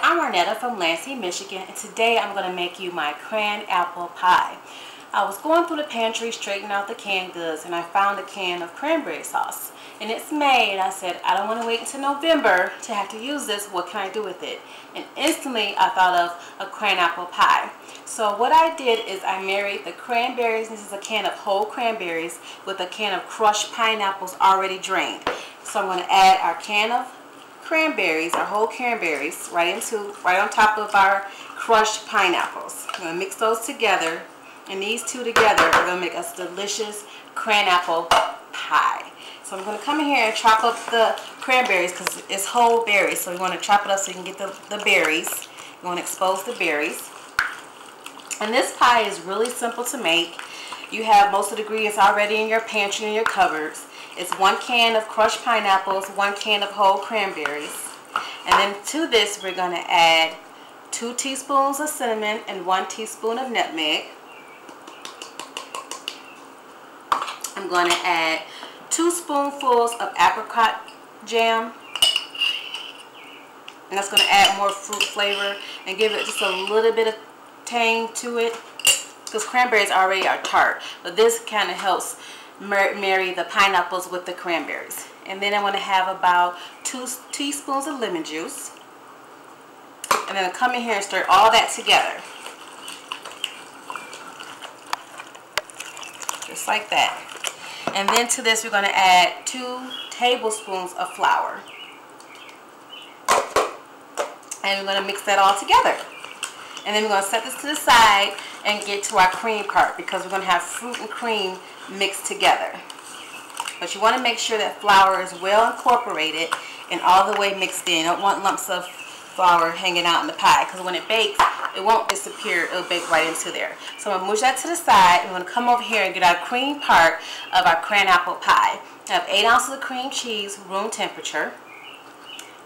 I'm Arnetta from Lansing, Michigan, and today I'm going to make you my cran apple pie. I was going through the pantry straightening out the canned goods, and I found a can of cranberry sauce. And it's May, and I said, I don't want to wait until November to have to use this. What can I do with it? And instantly I thought of a cran apple pie. So what I did is I married the cranberries, this is a can of whole cranberries, with a can of crushed pineapples already drained. So I'm going to add our can of cranberries, our whole cranberries, right on top of our crushed pineapples. I'm going to mix those together, and these two together are going to make us delicious cran apple pie. So I'm going to come in here and chop up the cranberries because it's whole berries. So we want to chop it up so you can get the berries. You want to expose the berries. And this pie is really simple to make. You have most of the ingredients already in your pantry and your cupboards. It's 1 can of crushed pineapples, 1 can of whole cranberries. And then to this we're going to add 2 teaspoons of cinnamon and 1 teaspoon of nutmeg. I'm going to add 2 spoonfuls of apricot jam. And that's going to add more fruit flavor and give it just a little bit of tang to it, because cranberries already are tart, but this kind of helps marry the pineapples with the cranberries. And then I want to have about 2 teaspoons of lemon juice, and then I come in here and stir all that together just like that. And then to this we're going to add 2 tablespoons of flour, and we're going to mix that all together. And then we're going to set this to the side and get to our cream part, because we're going to have fruit and cream mixed together. But you want to make sure that flour is well incorporated and all the way mixed in. You don't want lumps of flour hanging out in the pie, because when it bakes, it won't disappear. It'll bake right into there. So I'm going to move that to the side. I'm going to come over here and get our cream part of our cran apple pie. I have 8 ounces of cream cheese, room temperature,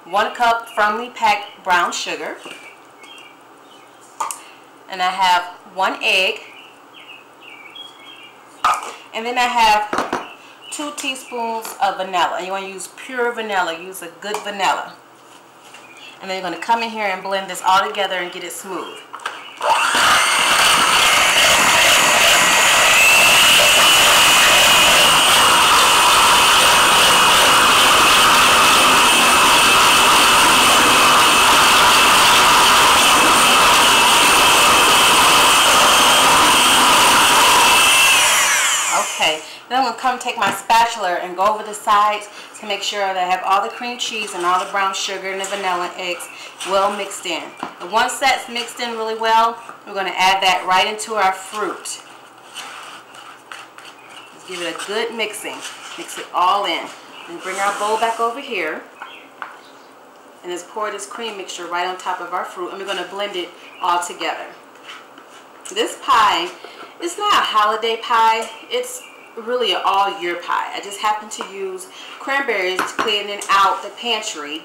1 cup firmly packed brown sugar, and I have 1 egg, and then I have 2 teaspoons of vanilla. And you want to use pure vanilla, use a good vanilla. And then you're going to come in here and blend this all together and get it smooth. Then I'm going to come take my spatula and go over the sides to make sure that I have all the cream cheese and all the brown sugar and the vanilla and eggs well mixed in. And once that's mixed in really well, we're going to add that right into our fruit. Just give it a good mixing. Mix it all in. And bring our bowl back over here. And just pour this cream mixture right on top of our fruit. And we're going to blend it all together. This pie is not a holiday pie. It's really an all-year pie. I just happen to use cranberries to clean out the pantry,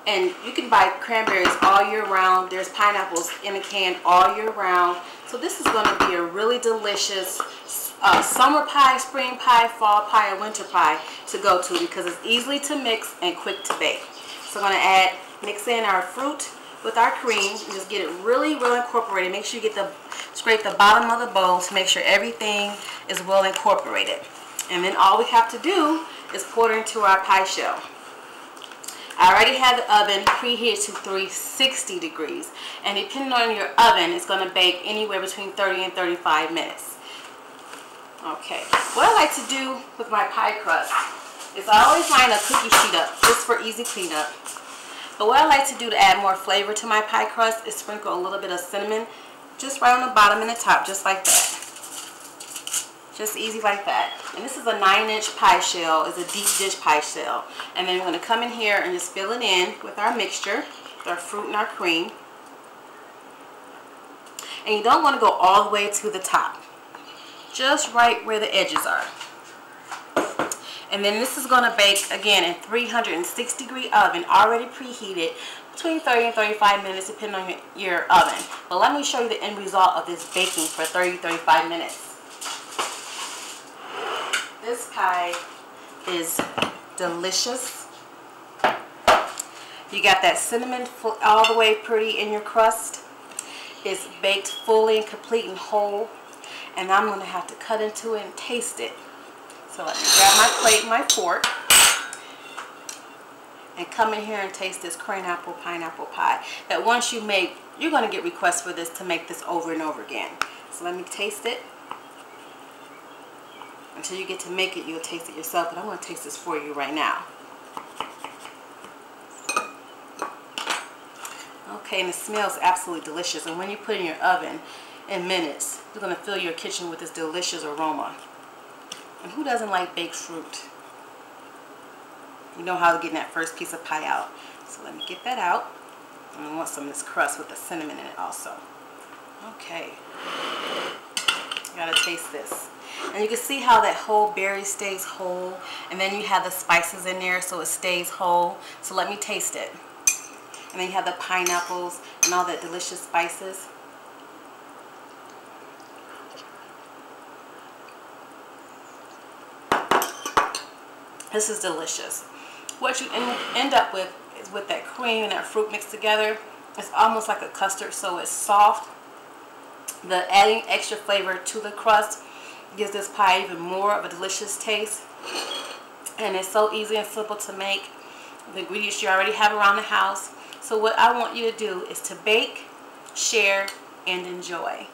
and you can buy cranberries all year round. There's pineapples in a can all year round. So this is going to be a really delicious summer pie, spring pie, fall pie, and winter pie to go to, because it's easily to mix and quick to bake. So I'm going to mix in our fruit with our cream and just get it really well incorporated. Make sure you scrape the bottom of the bowl to make sure everything is well incorporated. And then all we have to do is pour it into our pie shell. I already have the oven preheated to 360 degrees, and depending on your oven, it's going to bake anywhere between 30 and 35 minutes. Okay, what I like to do with my pie crust is I always line a cookie sheet up just for easy cleanup. But what I like to do to add more flavor to my pie crust is sprinkle a little bit of cinnamon just right on the bottom and the top, just like that. Just easy like that. And this is a 9-inch pie shell. It's a deep dish pie shell. And then we're going to come in here and just fill it in with our mixture, with our fruit and our cream. And you don't want to go all the way to the top. Just right where the edges are. And then this is going to bake again in 360 degree oven, already preheated, between 30 and 35 minutes depending on your oven. But let me show you the end result of this baking for 30-35 minutes. This pie is delicious. You got that cinnamon all the way pretty in your crust. It's baked fully and complete and whole. And I'm going to have to cut into it and taste it. So let me grab my plate and my fork and come in here and taste this cranapple pineapple pie. That once you make, you're going to get requests for this to make this over and over again. So let me taste it. Until you get to make it, you'll taste it yourself. But I'm going to taste this for you right now. Okay, and it smells absolutely delicious. And when you put it in your oven in minutes, you're going to fill your kitchen with this delicious aroma. And who doesn't like baked fruit? You know how to get that first piece of pie out. So let me get that out. And I want some of this crust with the cinnamon in it also. Okay. You gotta taste this. And you can see how that whole berry stays whole. And then you have the spices in there so it stays whole. So let me taste it. And then you have the pineapples and all that delicious spices. This is delicious. What you end up with is with that cream and that fruit mixed together. It's almost like a custard, so it's soft. The adding extra flavor to the crust gives this pie even more of a delicious taste. And it's so easy and simple to make. The ingredients you already have around the house. So what I want you to do is to bake, share, and enjoy.